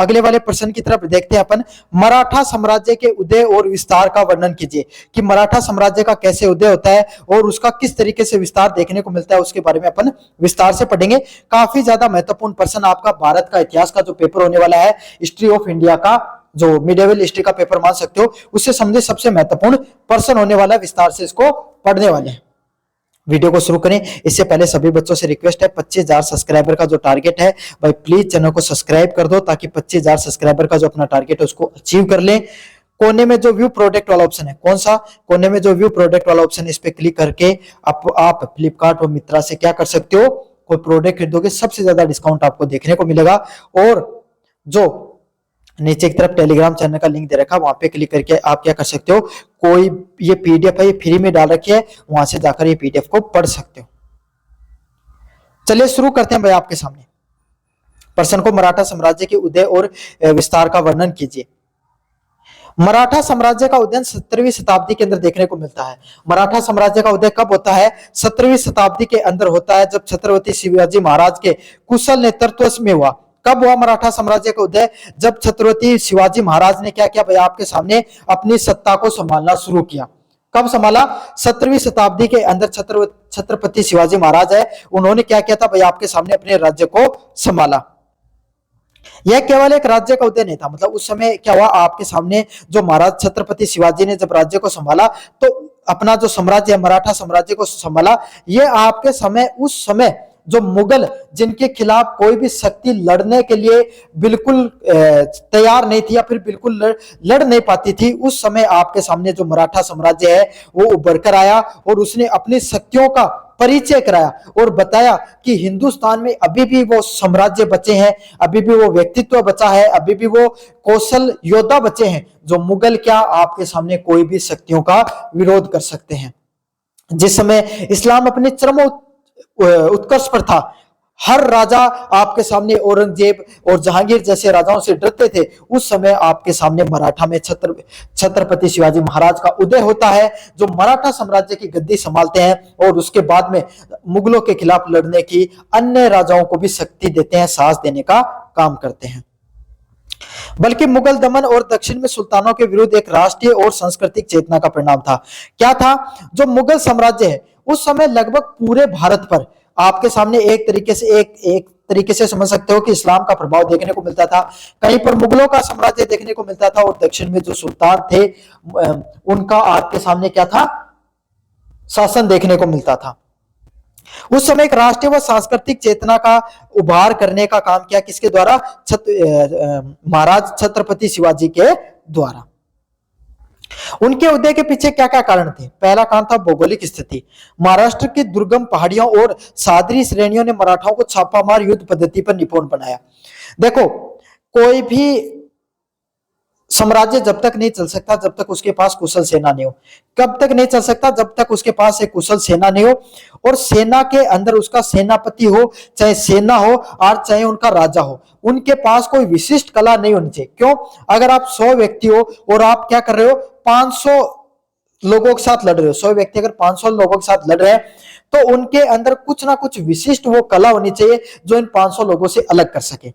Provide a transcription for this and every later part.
अगले वाले प्रश्न की तरफ देखते हैं अपन। मराठा साम्राज्य के उदय और विस्तार का वर्णन कीजिए, कि मराठा साम्राज्य का कैसे उदय होता है और उसका किस तरीके से विस्तार देखने को मिलता है, उसके बारे में अपन विस्तार से पढ़ेंगे। काफी ज्यादा महत्वपूर्ण प्रश्न आपका भारत का इतिहास का जो पेपर होने वाला है, हिस्ट्री ऑफ इंडिया का, जो मिडिवल हिस्ट्री का पेपर मान सकते हो, उससे संबंधित सबसे महत्वपूर्ण प्रश्न होने वाला है। विस्तार से इसको पढ़ने वाले हैं। वीडियो को शुरू करें इससे पहले सभी बच्चों से रिक्वेस्ट है, 25,000 सब्सक्राइबर का जो टारगेट है भाई, प्लीज चैनल को सब्सक्राइब कर दो, ताकि 25,000 सब्सक्राइबर का जो अपना टारगेट है उसको अचीव कर लें। कोने में जो व्यू प्रोडक्ट वाला ऑप्शन है, कौन सा, कोने में जो व्यू प्रोडक्ट वाला ऑप्शन है, इस पे क्लिक करके आप फ्लिपकार्ट और मित्रा से क्या कर सकते हो, कोई प्रोडक्ट खरीदोगे, सबसे ज्यादा डिस्काउंट आपको देखने को मिलेगा। और जो नीचे की तरफ टेलीग्राम चैनल का लिंक दे रखा है, वहां पे क्लिक करके आप क्या कर सकते हो, कोई ये पीडीएफ है, ये फ्री में डाल रखी है, वहां से जाकर ये पीडीएफ को पढ़ सकते हो। चलिए शुरू करते हैं भाई, आपके सामने प्रश्न को, मराठा साम्राज्य के उदय और विस्तार का वर्णन कीजिए। मराठा साम्राज्य का उदय 17वीं शताब्दी के अंदर देखने को मिलता है। मराठा साम्राज्य का उदय कब होता है, 17वीं शताब्दी के अंदर होता है, जब छत्रपति शिवाजी महाराज के कुशल नेतृत्व में हुआ। कब हुआ मराठा साम्राज्य का उदय, जब छत्रपति शिवाजी महाराज ने क्या किया भाई, आपके सामने अपनी सत्ता को संभालना शुरू किया। कब संभाला, 17वीं शताब्दी के अंदर छत्रपति शिवाजी महाराज है, उन्होंने क्या किया था भाई, आपके सामने अपने राज्य को संभाला। यह केवल एक राज्य का उदय नहीं था, मतलब उस समय क्या हुआ, आपके सामने जो महाराज छत्रपति शिवाजी ने जब राज्य को संभाला, तो अपना जो साम्राज्य है, मराठा साम्राज्य को संभाला। ये आपके समय, उस समय जो मुगल, जिनके खिलाफ कोई भी शक्ति लड़ने के लिए बिल्कुल तैयार नहीं थी, या फिर बिल्कुल लड़ नहीं पाती थी, उस समय आपके सामने जो मराठा साम्राज्य है वो उभर कर आया, और उसने अपनी शक्तियों का परिचय कराया और बताया कि हिंदुस्तान में अभी भी वो साम्राज्य बचे हैं, अभी भी वो व्यक्तित्व बचा है, अभी भी वो कौशल योद्धा बचे हैं, जो मुगल क्या आपके सामने कोई भी शक्तियों का विरोध कर सकते हैं। जिस समय इस्लाम अपने चरम उत्कर्ष पर था, हर राजा आपके सामने औरंगजेब और जहांगीर जैसे राजाओं से डरते थे, उस समय आपके सामने मराठा में छत्रपति शिवाजी महाराज का उदय होता है, जो मराठा साम्राज्य की गद्दी संभालते हैं, और उसके बाद में मुगलों के खिलाफ लड़ने की अन्य राजाओं को भी शक्ति देते हैं, साहस देने का काम करते हैं। बल्कि मुगल दमन और दक्षिण में सुल्तानों के विरुद्ध एक राष्ट्रीय और सांस्कृतिक चेतना का परिणाम था। क्या था, जो मुगल साम्राज्य है उस समय लगभग पूरे भारत पर आपके सामने एक तरीके से समझ सकते हो कि इस्लाम का प्रभाव देखने को मिलता था। कहीं पर मुगलों का साम्राज्य देखने को मिलता था, और दक्षिण में जो सुल्तान थे उनका आपके सामने क्या था, शासन देखने को मिलता था। उस समय एक राष्ट्रीय व सांस्कृतिक चेतना का उभार करने का काम किया, किसके द्वारा, महाराज छत्रपति शिवाजी के द्वारा। उनके उदय के पीछे क्या क्या कारण थे। पहला कारण था भौगोलिक स्थिति। महाराष्ट्र की दुर्गम पहाड़ियों और सादरी श्रेणियों ने मराठाओं को छापामार युद्ध पद्धति पर निपुण बनाया। देखो, कोई भी साम्राज्य जब तक नहीं चल सकता जब तक उसके पास कुशल सेना नहीं हो। कब तक नहीं चल सकता, जब तक उसके पास एक कुशल सेना नहीं हो, और सेना के अंदर उसका सेनापति हो, चाहे सेना हो और चाहे उनका राजा हो, उनके पास कोई विशिष्ट कला नहीं होनी चाहिए। क्यों, अगर आप 100 व्यक्ति हो और आप क्या कर रहे हो, 500 लोगों के साथ लड़ रहे हो, 100 व्यक्ति अगर 500 लोगों के साथ लड़ रहे हैं, तो उनके अंदर कुछ ना कुछ विशिष्ट वो कला होनी चाहिए जो इन 500 लोगों से अलग कर सके।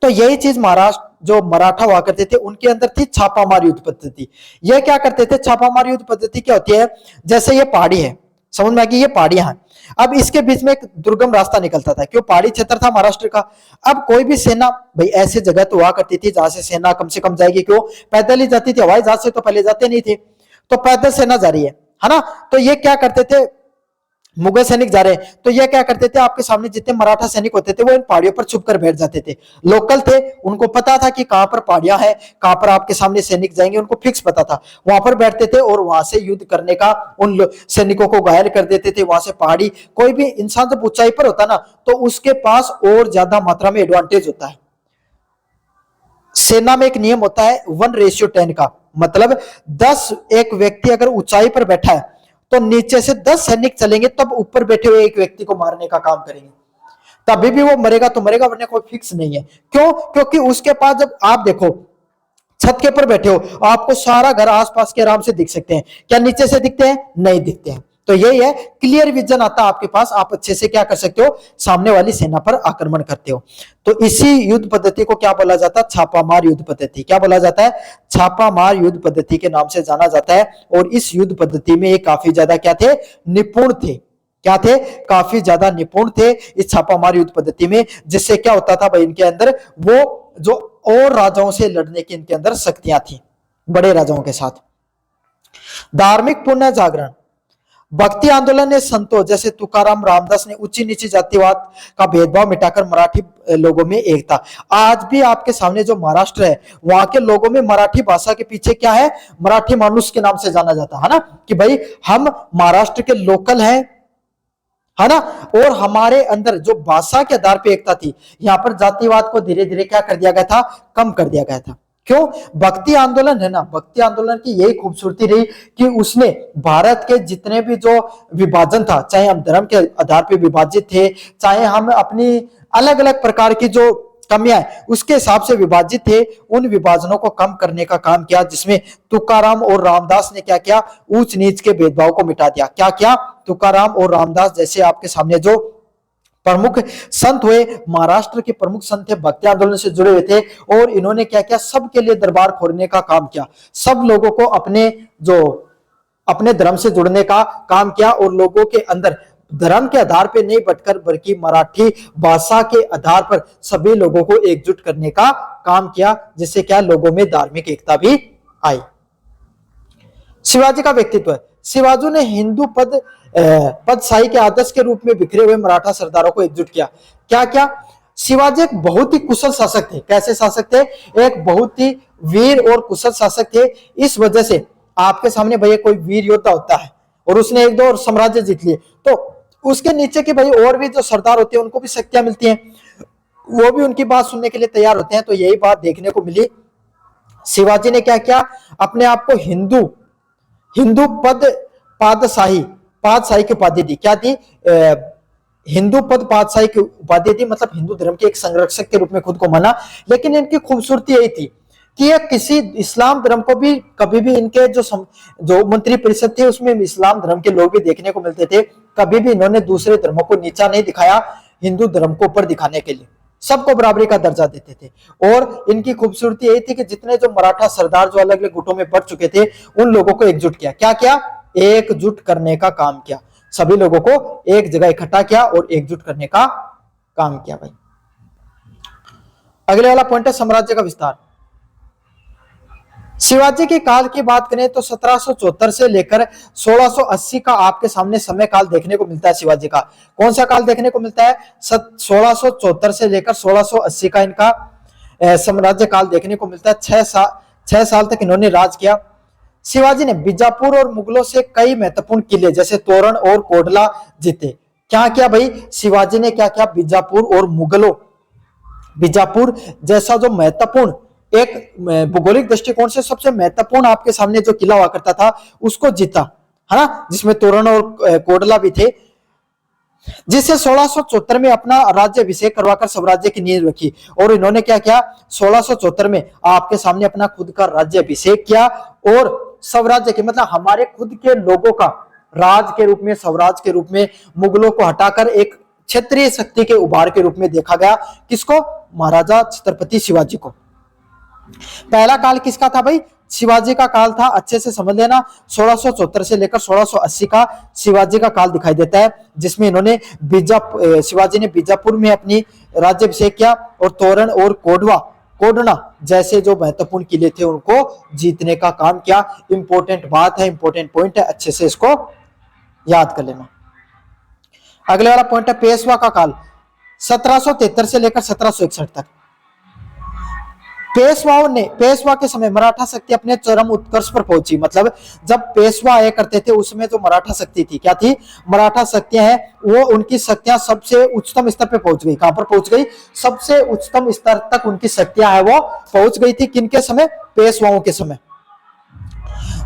तो यही चीज महाराष्ट्र जो मराठा हुआ करते थे उनके अंदर थी छापामार युद्ध पद्धति। ये क्या करते थे, छापामार युद्ध पद्धति क्या होती है, जैसे ये पहाड़ी है, समझ में आ गई, ये पहाड़ियां हैं, अब इसके बीच में एक दुर्गम रास्ता निकलता था, क्यों, पहाड़ी क्षेत्र था महाराष्ट्र का। अब कोई भी सेना, भाई ऐसे जगह तो हुआ करती थी जहां से सेना कम से कम जाएगी, क्यों, पैदल ही जाती थी, हवाई जहाज से तो पहले जाते नहीं थे, तो पैदल सेना जा रही है ना। तो ये क्या करते थे, मुगल सैनिक जा रहे हैं, तो ये क्या करते थे, आपके सामने जितने मराठा सैनिक होते थे वो इन पहाड़ियों पर छुप कर बैठ जाते थे। लोकल थे, उनको पता था कि कहां पर पहाड़ियां हैं, कहां पर आपके सामने सैनिक जाएंगे, उनको फिक्स पता था, वहां पर बैठते थे और वहां से युद्ध करने का, उन सैनिकों को घायल कर देते थे। वहां से पहाड़ी, कोई भी इंसान जब ऊंचाई पर होता ना, तो उसके पास और ज्यादा मात्रा में एडवांटेज होता है। सेना में एक नियम होता है 1:10 का, मतलब 10 एक व्यक्ति अगर ऊंचाई पर बैठा है तो नीचे से 10 सैनिक चलेंगे, तब ऊपर बैठे हुए एक व्यक्ति को मारने का काम करेंगे। तभी भी वो मरेगा तो मरेगा, वरना कोई फिक्स नहीं है। क्यों, क्योंकि उसके पास, जब आप देखो छत के ऊपर बैठे हो, आपको सारा घर आसपास के आराम से दिख सकते हैं, क्या नीचे से दिखते हैं, नहीं दिखते हैं। तो यही है, क्लियर विजन आता है आपके पास, आप अच्छे से क्या कर सकते हो, सामने वाली सेना पर आक्रमण करते हो। तो इसी युद्ध पद्धति को क्या बोला जाता है, छापामार युद्ध पद्धति। क्या बोला जाता है, छापामार युद्ध पद्धति के नाम से जाना जाता है। और इस युद्ध पद्धति में ये काफी ज्यादा क्या थे, निपुण थे। क्या थे, काफी ज्यादा निपुण थे इस छापामार युद्ध पद्धति में। जिससे क्या होता था भाई, इनके अंदर वो जो और राजाओं से लड़ने की इनके अंदर शक्तियां थी, बड़े राजाओं के साथ। धार्मिक पुनः जागरण, भक्ति आंदोलन ने संतों जैसे तुकाराम रामदास ने उच्च नीची जातिवाद का भेदभाव मिटाकर मराठी लोगों में एकता। आज भी आपके सामने जो महाराष्ट्र है, वहां के लोगों में मराठी भाषा के पीछे क्या है, मराठी मानुष के नाम से जाना जाता है ना, कि भाई हम महाराष्ट्र के लोकल हैं, है ना। और हमारे अंदर जो भाषा के आधार पे एकता थी, यहाँ पर जातिवाद को धीरे धीरे क्या कर दिया गया था, कम कर दिया गया था। क्यों, भक्ति आंदोलन है ना, भक्ति आंदोलन की यही खूबसूरती रही कि उसने भारत के जितने भी जो विभाजन था, चाहे हम धर्म के आधार पे विभाजित थे, चाहे हम अपनी अलग अलग प्रकार की जो कमियां उसके हिसाब से विभाजित थे, उन विभाजनों को कम करने का काम किया। जिसमें तुकाराम और रामदास ने क्या किया, ऊंच नीच के भेदभाव को मिटा दिया। क्या किया, तुकाराम और रामदास जैसे आपके सामने जो प्रमुख संत हुए, महाराष्ट्र के प्रमुख संत थे, भक्ति आंदोलन से जुड़े हुए थे। और इन्होंने क्या किया, सबके लिए दरबार खोलने का काम किया, सब लोगों को अपने धर्म से जुड़ने का काम किया। और लोगों के अंदर धर्म के आधार पर नहीं बटकर बल्कि मराठी भाषा के आधार पर सभी लोगों को एकजुट करने का काम किया, जिससे क्या लोगों में धार्मिक एकता भी आई। शिवाजी का व्यक्तित्व, शिवाजी ने हिंदू पदशाही के आदर्श के रूप में बिखरे हुए मराठा सरदारों को एकजुट किया। क्या क्या, शिवाजी एक बहुत ही कुशल शासक थे। कैसे शासक थे, एक बहुत ही वीर और कुशल शासक थे। इस वजह से आपके सामने भैया कोई वीर योद्धा होता है और उसने एक दो साम्राज्य जीत लिए, तो उसके नीचे के भाई और भी जो सरदार होते हैं उनको भी शक्तियां मिलती हैं, वो भी उनकी बात सुनने के लिए तैयार होते हैं। तो यही बात देखने को मिली। शिवाजी ने क्या किया, अपने आप को हिंदू पादशाही की उपाधि दी। क्या दी, हिंदू पद पादशाही की उपाधि दी, मतलब हिंदू धर्म के एक संरक्षक के रूप में खुद को माना। लेकिन इनकी खूबसूरती यही थी कि ये किसी इस्लाम धर्म को भी कभी भी, इनके जो मंत्री परिषद थी उसमें इस्लाम धर्म के लोग भी देखने को मिलते थे। कभी भी इन्होंने दूसरे धर्मों को नीचा नहीं दिखाया, हिंदू धर्म को ऊपर दिखाने के लिए सबको बराबरी का दर्जा देते थे। और इनकी खूबसूरती यही थी कि जितने जो मराठा सरदार जो अलग अलग गुटों में बढ़ चुके थे, उन लोगों को एकजुट किया। क्या किया, एकजुट करने का काम किया, सभी लोगों को एक जगह इकट्ठा किया और एकजुट करने का काम किया। भाई अगले वाला पॉइंट है साम्राज्य का विस्तार। शिवाजी के काल की बात करें तो 1774 से लेकर 1680 का आपके सामने समय काल देखने को मिलता है। शिवाजी का कौन सा काल देखने को मिलता है, 1674 से लेकर 1680 का इनका साम्राज्य काल देखने को मिलता है। 6 साल तक इन्होंने राज किया। शिवाजी ने बीजापुर और मुगलों से कई महत्वपूर्ण किले जैसे तोरण और कोडला जीते। क्या किया भाई, शिवाजी ने क्या किया, बीजापुर जैसा जो महत्वपूर्ण, एक भौगोलिक दृष्टिकोण से सबसे महत्वपूर्ण आपके सामने जो किला हुआ करता था उसको जीता, है ना, जिसमें तोरण और कोडला भी थे। जिससे 1674 में अपना राज्य अभिषेक करवाकर स्वराज्य की नींव रखी। और इन्होंने क्या किया, 1674 में आपके सामने अपना खुद का राज्य अभिषेक किया और स्वराज्य के मतलब हमारे खुद के लोगों का राज के रूप में, स्वराज के रूप में मुगलों को हटाकर एक क्षेत्रीय शक्ति के उभार के रूप में देखा गया। किसको, महाराजा छत्रपति शिवाजी को। पहला काल किसका था भाई, शिवाजी का काल था। अच्छे से समझ लेना, 1674 से लेकर 1680 का शिवाजी का काल दिखाई देता है, जिसमें इन्होंने शिवाजी ने बीजापुर में अपनी राज्याभिषेक किया और तोरण और कोडना जैसे जो महत्वपूर्ण किले थे उनको जीतने का काम किया। इंपॉर्टेंट बात है, इंपॉर्टेंट पॉइंट है, अच्छे से इसको याद कर लेना। अगले वाला पॉइंट है पेशवा का काल, 1773 से लेकर 1761 तक। पेशवा के समय मराठा शक्ति अपने चरम उत्कर्ष पर पहुंची। मतलब जब पेशवा आया करते थे उसमें जो मराठा शक्ति थी, क्या थी, मराठा शक्तियां हैं, वो उनकी शक्तियां सबसे उच्चतम स्तर पे पहुंच गई। कहां पर पहुंच गई, सबसे उच्चतम स्तर तक उनकी शक्तियां है वो पहुंच गई थी। किनके समय, पेशवाओं के समय।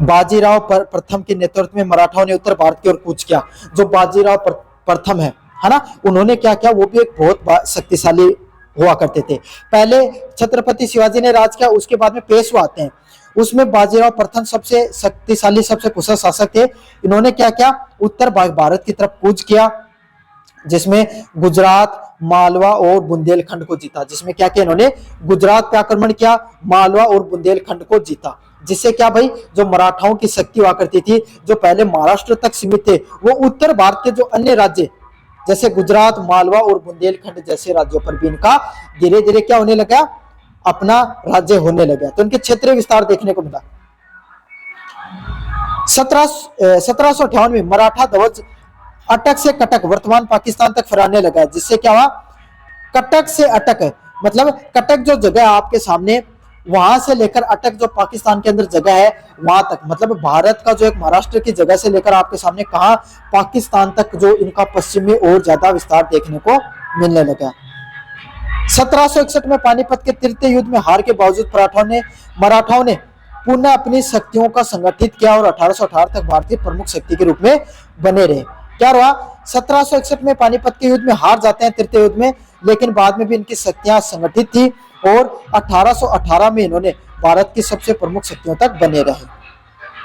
बाजीराव प्रथम के नेतृत्व में मराठाओं ने उत्तर भारत की ओर कूच किया। जो बाजीराव प्रथम है ना, उन्होंने क्या किया, वो भी एक बहुत शक्तिशाली हुआ करते थे। पहले छत्रपति शिवाजी ने राज किया, उसके बाद में पेशवा आते हैं। उसमें बाजीराव प्रथम सबसे शक्तिशाली, सबसे कुशल शासक थे। इन्होंने क्या किया, उत्तर भारत की तरफ कूच किया, जिसमें गुजरात, मालवा और बुंदेलखंड को जीता। जिसमें क्या किया इन्होंने, गुजरात पे आक्रमण किया, मालवा और बुंदेलखंड को जीता। जिससे क्या भाई, जो मराठाओं की शक्ति हुआ करती थी, जो पहले महाराष्ट्र तक सीमित थे, वो उत्तर भारत के जो अन्य राज्य जैसे गुजरात, मालवा और बुंदेलखंड जैसे राज्यों पर भी इनका धीरे धीरे क्या होने लगा, अपना राज्य होने लगा। तो इनके क्षेत्रीय विस्तार देखने को मिला। 1758 में मराठा ध्वज अटक से कटक वर्तमान पाकिस्तान तक फहराने लगा। जिससे क्या हुआ, कटक से अटक है, मतलब कटक जो जगह है आपके सामने, वहां से लेकर अटक जो पाकिस्तान के अंदर जगह है वहां तक, मतलब भारत का जो एक महाराष्ट्र की जगह से लेकर आपके सामने कहा पाकिस्तान तक, जो इनका पश्चिम में और ज्यादा विस्तार देखने को मिलने लगा। 1761 में पानीपत के तृतीय युद्ध में हार के बावजूद मराठाओं ने पुनः अपनी शक्तियों का संगठित किया और 1818 तक भारतीय प्रमुख शक्ति के रूप में बने रहे। क्या हुआ, 1761 में पानीपत के युद्ध में हार जाते हैं तृतीय युद्ध में, लेकिन बाद में भी इनकी शक्तियां संगठित थी और 1818 में इन्होंने भारत की सबसे प्रमुख शक्तियों तक बने रहे।